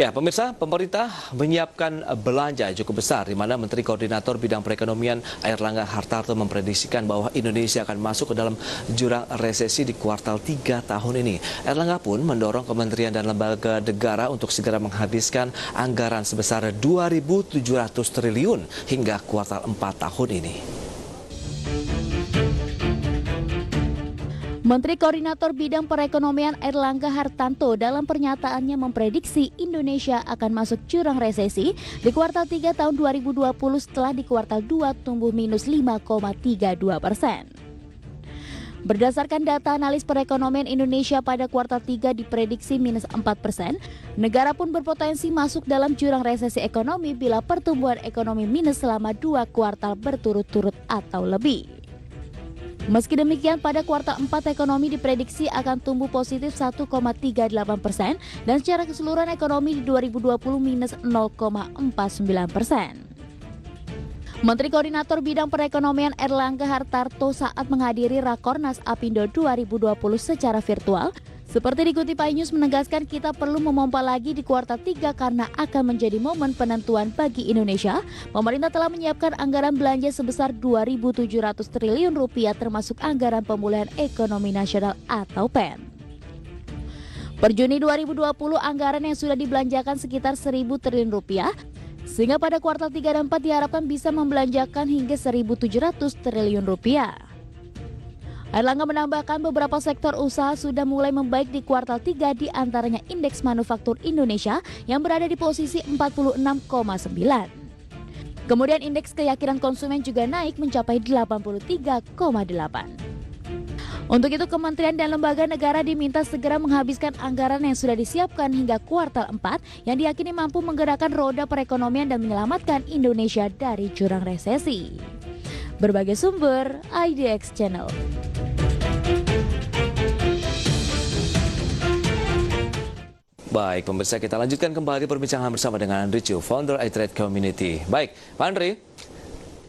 Ya, pemirsa, pemerintah menyiapkan belanja cukup besar di mana Menteri Koordinator Bidang Perekonomian Airlangga Hartarto memprediksikan bahwa Indonesia akan masuk ke dalam jurang resesi di kuartal 3 tahun ini. Airlangga pun mendorong kementerian dan lembaga negara untuk segera menghabiskan anggaran sebesar 2.700 triliun hingga kuartal 4 tahun ini. Menteri Koordinator Bidang Perekonomian Airlangga Hartarto dalam pernyataannya memprediksi Indonesia akan masuk jurang resesi di kuartal 3 tahun 2020 setelah di kuartal 2 tumbuh minus 5,32%. Berdasarkan data analis perekonomian Indonesia pada kuartal 3 diprediksi minus 4%, negara pun berpotensi masuk dalam jurang resesi ekonomi bila pertumbuhan ekonomi minus selama 2 kuartal berturut-turut atau lebih. Meski demikian, pada kuartal 4 ekonomi diprediksi akan tumbuh positif 1,38% dan secara keseluruhan ekonomi di 2020 minus 0,49%. Menteri Koordinator Bidang Perekonomian Airlangga Hartarto saat menghadiri Rakornas Apindo 2020 secara virtual, seperti dikutip iNews menegaskan kita perlu memompa lagi di kuartal 3 karena akan menjadi momen penentuan bagi Indonesia. Pemerintah telah menyiapkan anggaran belanja sebesar 2.700 triliun rupiah termasuk anggaran pemulihan ekonomi nasional atau PEN. Per Juni 2020 anggaran yang sudah dibelanjakan sekitar 1.000 triliun rupiah, sehingga pada kuartal 3 dan 4 diharapkan bisa membelanjakan hingga 1.700 triliun rupiah. Airlangga menambahkan beberapa sektor usaha sudah mulai membaik di kuartal 3 di antaranya indeks manufaktur Indonesia yang berada di posisi 46,9. Kemudian indeks keyakinan konsumen juga naik mencapai 83,8. Untuk itu kementerian dan lembaga negara diminta segera menghabiskan anggaran yang sudah disiapkan hingga kuartal 4 yang diyakini mampu menggerakkan roda perekonomian dan menyelamatkan Indonesia dari jurang resesi. Berbagai sumber, IDX Channel. Baik, pemirsa, kita lanjutkan kembali perbincangan bersama dengan Andri Chiu, founder iTrade Community. Baik, Pak Andri,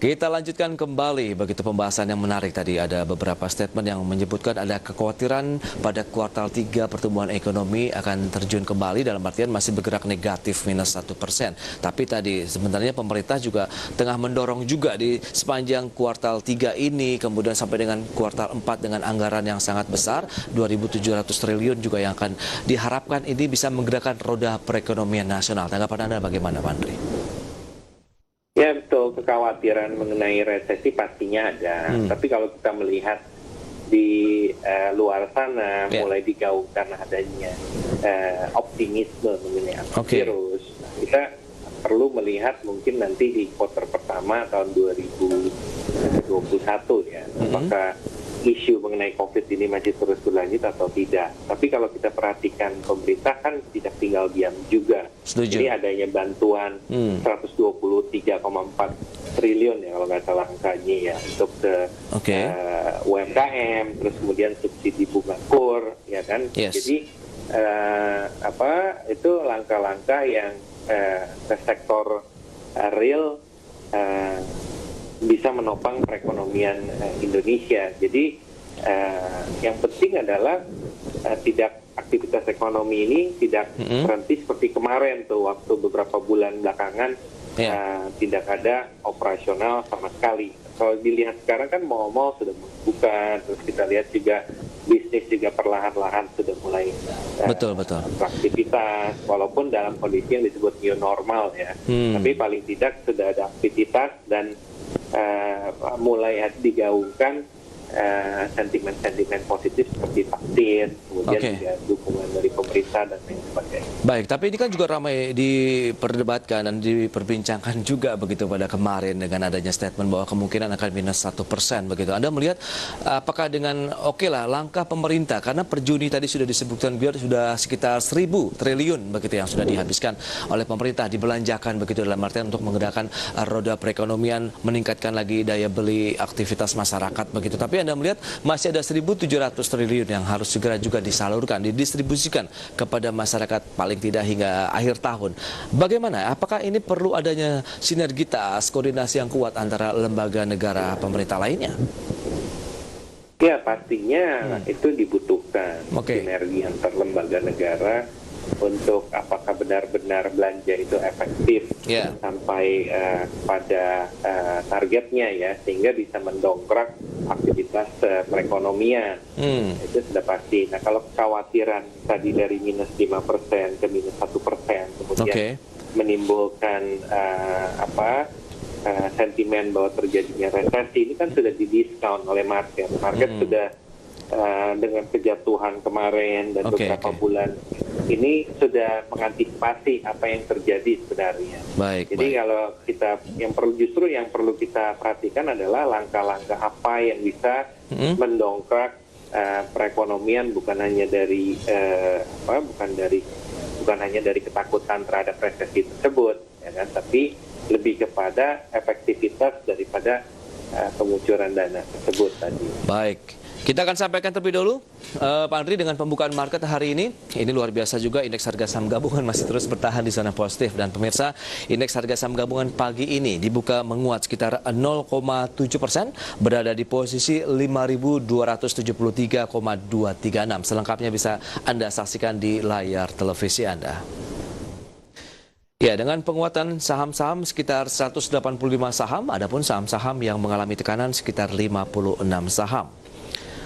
kita lanjutkan kembali begitu pembahasan yang menarik tadi. Ada beberapa statement yang menyebutkan ada kekhawatiran pada kuartal 3 pertumbuhan ekonomi akan terjun kembali dalam artian masih bergerak negatif minus 1%. Tapi tadi sebenarnya pemerintah juga tengah mendorong juga di sepanjang kuartal 3 ini kemudian sampai dengan kuartal 4 dengan anggaran yang sangat besar 2.700 triliun juga yang akan diharapkan ini bisa menggerakkan roda perekonomian nasional. Tanggapan Anda bagaimana, Pak Andri? Ya betul, kekhawatiran mengenai resesi pastinya ada. Tapi kalau kita melihat di luar sana mulai digaungkan adanya optimisme mengenai virus, kita perlu melihat mungkin nanti di kuartal pertama tahun 2021 ya, apakah isu mengenai COVID ini masih terus berlanjut atau tidak. Tapi kalau kita perhatikan pemerintah kan tidak tinggal diam juga. Setuju. Jadi adanya bantuan 123,4 triliun ya kalau nggak salah angkanya ya untuk ke UMKM, terus kemudian subsidi bunga kur, ya kan. Yes. Jadi itu langkah-langkah yang ke sektor real bisa menopang perekonomian Indonesia. Jadi yang penting adalah aktivitas ekonomi ini tidak berhenti seperti kemarin tuh waktu beberapa bulan belakangan tidak ada operasional sama sekali. Kalau dilihat sekarang kan mal-mal sudah membuka, terus kita lihat juga bisnis juga perlahan-lahan sudah mulai beraktivitas, walaupun dalam kondisi yang disebut new normal ya. Tapi paling tidak sudah ada aktivitas dan mulai digaungkan sentimen-sentimen positif seperti vaksin, kemudian juga dukungan dari pemerintah dan lain sebagainya. Baik, tapi ini kan juga ramai diperdebatkan dan diperbincangkan juga begitu pada kemarin dengan adanya statement bahwa kemungkinan akan minus 1% begitu. Anda melihat apakah dengan lah langkah pemerintah karena per Juni tadi sudah disebutkan biar sudah sekitar 1.000 triliun begitu yang sudah dihabiskan oleh pemerintah dibelanjakan begitu dalam artian untuk menggerakkan roda perekonomian, meningkatkan lagi daya beli aktivitas masyarakat begitu. Tapi Anda melihat masih ada 1.700 triliun yang harus segera juga disalurkan, didistribusikan kepada masyarakat paling tidak hingga akhir tahun. Bagaimana? Apakah ini perlu adanya sinergitas, koordinasi yang kuat antara lembaga negara pemerintah lainnya? Ya pastinya itu dibutuhkan sinergi antar lembaga negara untuk apakah benar-benar belanja itu efektif sampai pada targetnya ya, sehingga bisa mendongkrak aktivitas perekonomian. Itu sudah pasti. Nah, kalau kekhawatiran tadi dari minus 5% ke minus 1%, kemudian menimbulkan sentimen bahwa terjadinya resesi, ini kan sudah didiskon oleh market. Market sudah dengan kejatuhan kemarin dan beberapa bulan ini sudah mengantisipasi apa yang terjadi sebenarnya. Jadi kalau kita yang perlu kita perhatikan adalah langkah-langkah apa yang bisa mendongkrak perekonomian, bukan hanya dari ketakutan terhadap resesi tersebut, ya kan? Tapi lebih kepada efektivitas daripada pengucuran dana tersebut tadi. Baik. Kita akan sampaikan terlebih dahulu, Pak Andri, dengan pembukaan market hari ini. Ini luar biasa juga, indeks harga saham gabungan masih terus bertahan di zona positif. Dan pemirsa, indeks harga saham gabungan pagi ini dibuka menguat sekitar 0,7%, berada di posisi 5.273,236. Selengkapnya bisa Anda saksikan di layar televisi Anda. Ya, dengan penguatan saham-saham sekitar 185 saham, adapun saham-saham yang mengalami tekanan sekitar 56 saham.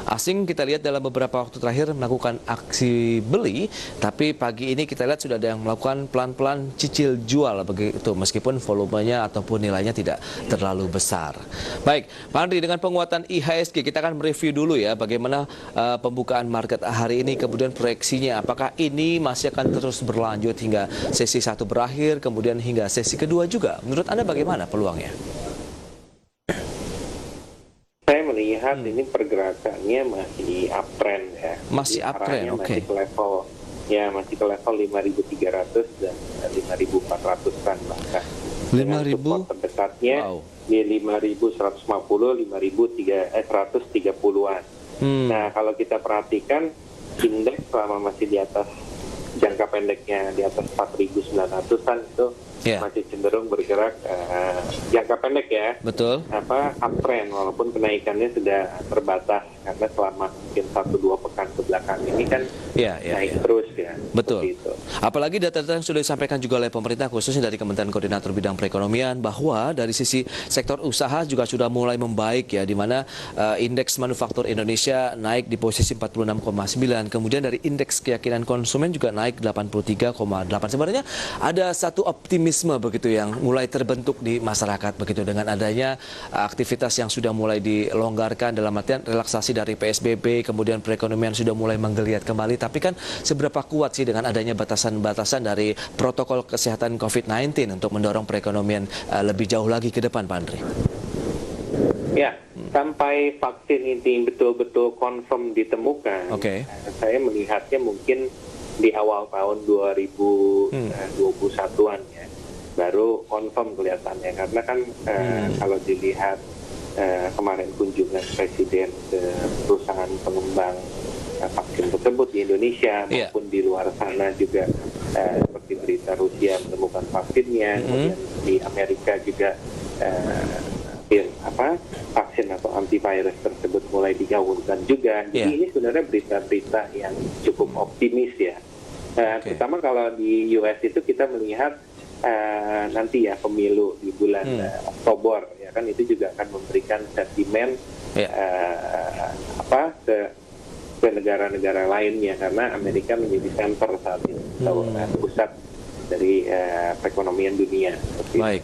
Asing kita lihat dalam beberapa waktu terakhir melakukan aksi beli, tapi pagi ini kita lihat sudah ada yang melakukan pelan-pelan cicil jual begitu, meskipun volumenya ataupun nilainya tidak terlalu besar. Baik, Pak Andri, dengan penguatan IHSG kita akan mereview dulu ya bagaimana pembukaan market hari ini, kemudian proyeksinya apakah ini masih akan terus berlanjut hingga sesi 1 berakhir, kemudian hingga sesi kedua juga. Menurut Anda bagaimana peluangnya? Saya melihat ini pergerakannya masih uptrend ya. Masih uptrend, oke. Masih ke level 5.300 dan 5.400-an bahkan. 5.000 terdekatnya di 5.150, 5.130-an. Nah, kalau kita perhatikan indeks selama masih di atas jangka pendeknya di atas 4.900-an itu masih cenderung bergerak jangka pendek ya. Betul. Uptrend, walaupun kenaikannya sudah terbatas karena selama mungkin 1-2 pekan ke belakang ini kan naik terus ya. Betul. Apalagi data-data yang sudah disampaikan juga oleh pemerintah, khususnya dari Kementerian Koordinator Bidang Perekonomian, bahwa dari sisi sektor usaha juga sudah mulai membaik ya, di mana indeks manufaktur Indonesia naik di posisi 46,9, kemudian dari indeks keyakinan konsumen juga naik 83,8. Sebenarnya ada satu optimisme begitu yang mulai terbentuk di masyarakat begitu dengan adanya aktivitas yang sudah mulai dilonggarkan dalam artian relaksasi dari PSBB, kemudian perekonomian sudah mulai menggeliat kembali. Tapi kan seberapa kuat sih dengan adanya batasan-batasan dari protokol kesehatan COVID-19 untuk mendorong perekonomian lebih jauh lagi ke depan, Pak Andri? Ya, sampai vaksin ini betul-betul confirm ditemukan, saya melihatnya mungkin di awal tahun 2021-an ya, baru confirm kelihatannya. Karena kan kalau dilihat kemarin kunjungan Presiden ke perusahaan pengembang vaksin tersebut di Indonesia maupun di luar sana juga seperti berita Rusia menemukan vaksinnya, kemudian di Amerika juga vaksin atau antivirus tersebut mulai digaungkan juga. Jadi ini sebenarnya berita-berita yang cukup optimis ya. Terutama kalau di US itu kita melihat nanti ya pemilu di bulan Oktober ya kan, itu juga akan memberikan sentimen ke negara-negara lainnya, karena Amerika menjadi center saat ini atau pusat dari perekonomian dunia. Baik.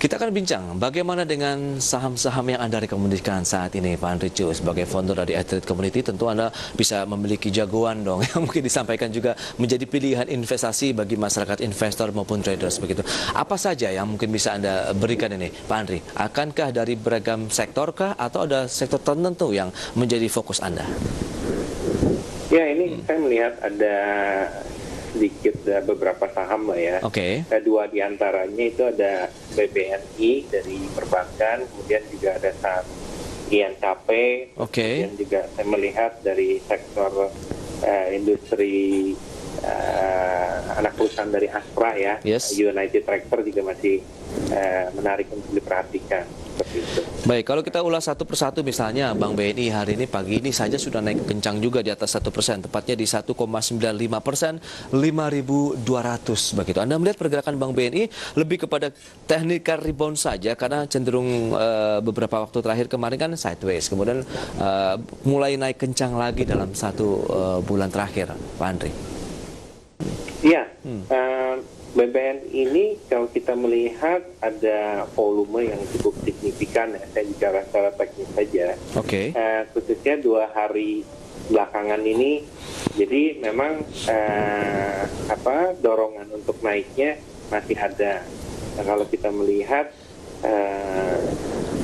Kita akan bincang bagaimana dengan saham-saham yang Anda rekomendasikan saat ini, Pak Andri Chu. Sebagai founder dari Athlete Community, tentu Anda bisa memiliki jagoan dong yang mungkin disampaikan juga menjadi pilihan investasi bagi masyarakat investor maupun traders begitu. Apa saja yang mungkin bisa Anda berikan ini, Pak Andri? Akankah dari beragam sektor kah atau ada sektor tertentu yang menjadi fokus Anda? Ya, ini saya melihat ada sedikit beberapa saham lah ya. Dua diantaranya itu ada BBNI dari perbankan, kemudian juga ada saham INKP, kemudian juga saya melihat dari sektor industri anak perusahaan dari Astra ya, United Tractor juga masih menarik untuk diperhatikan. seperti itu. Baik, kalau kita ulas satu persatu misalnya Bank BNI hari ini pagi ini saja sudah naik kencang juga di atas 1%, tepatnya di 1,95%, 5.200 begitu. Anda melihat pergerakan Bank BNI lebih kepada technical rebound saja karena cenderung beberapa waktu terakhir kemarin kan sideways, kemudian mulai naik kencang lagi dalam satu bulan terakhir, Pak Andri. Iya, BBN ini kalau kita melihat ada volume yang cukup signifikan ya, saya bicara secara teknis saja. Oke. Khususnya 2 hari belakangan ini, jadi memang dorongan untuk naiknya masih ada. Nah, kalau kita melihat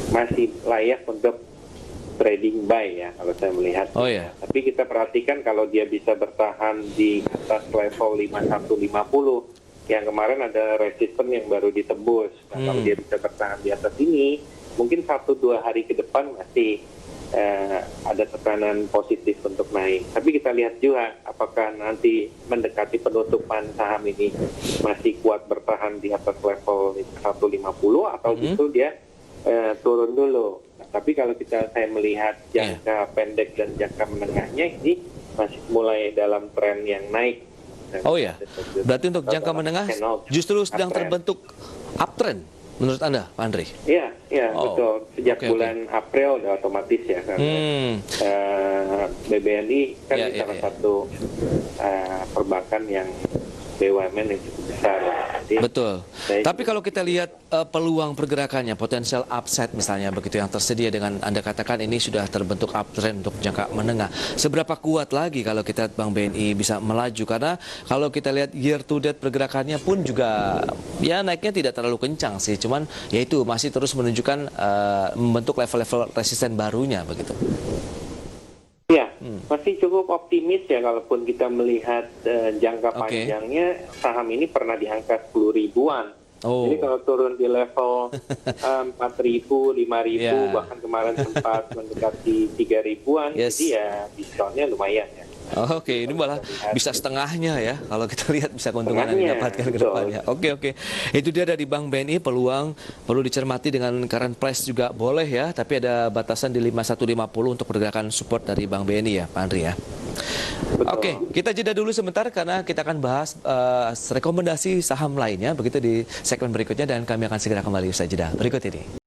masih layak untuk trading buy ya kalau saya melihat. Oh ya. Tapi kita perhatikan kalau dia bisa bertahan di atas level 5150 yang kemarin ada resisten yang baru ditembus. Nah, kalau dia bisa bertahan di atas ini, mungkin 1-2 hari ke depan masih ada tekanan positif untuk naik. Tapi kita lihat juga apakah nanti mendekati penutupan saham ini masih kuat bertahan di atas level 150 atau justru dia turun dulu. Nah, tapi kalau saya melihat jangka pendek dan jangka menengahnya ini masih mulai dalam tren yang naik. Oh ya, berarti untuk jangka menengah justru sedang terbentuk uptrend menurut Anda, Pak Andri? Iya, betul. Sejak bulan April udah otomatis ya, karena BBNI kan salah satu perbankan yang BUMN yang cukup besar. Jadi, betul. Tapi kalau kita lihat peluang pergerakannya, potensial upside misalnya begitu yang tersedia dengan Anda katakan ini sudah terbentuk uptrend untuk jangka menengah. Seberapa kuat lagi kalau kita lihat Bank BNI bisa melaju? Karena kalau kita lihat year to date pergerakannya pun juga ya naiknya tidak terlalu kencang sih. Cuman ya itu masih terus menunjukkan membentuk level-level resisten barunya begitu. Ya, masih cukup optimis ya kalaupun kita melihat jangka panjangnya saham ini pernah di angka 10 ribuan. Jadi kalau turun di level 4.000, 5.000, bahkan kemarin sempat mendekati 3 ribuan, jadi ya diskonnya lumayan ya. Oke, ini malah bisa setengahnya ya kalau kita lihat bisa keuntungan yang didapatkan ke depannya. Oke. Itu dia dari Bank BNI, peluang perlu dicermati dengan current price juga boleh ya, tapi ada batasan di 5150 untuk pergerakan support dari Bank BNI ya, Pak Andri ya. Oke, kita jeda dulu sebentar karena kita akan bahas rekomendasi saham lainnya begitu di segmen berikutnya dan kami akan segera kembali usai jeda berikut ini.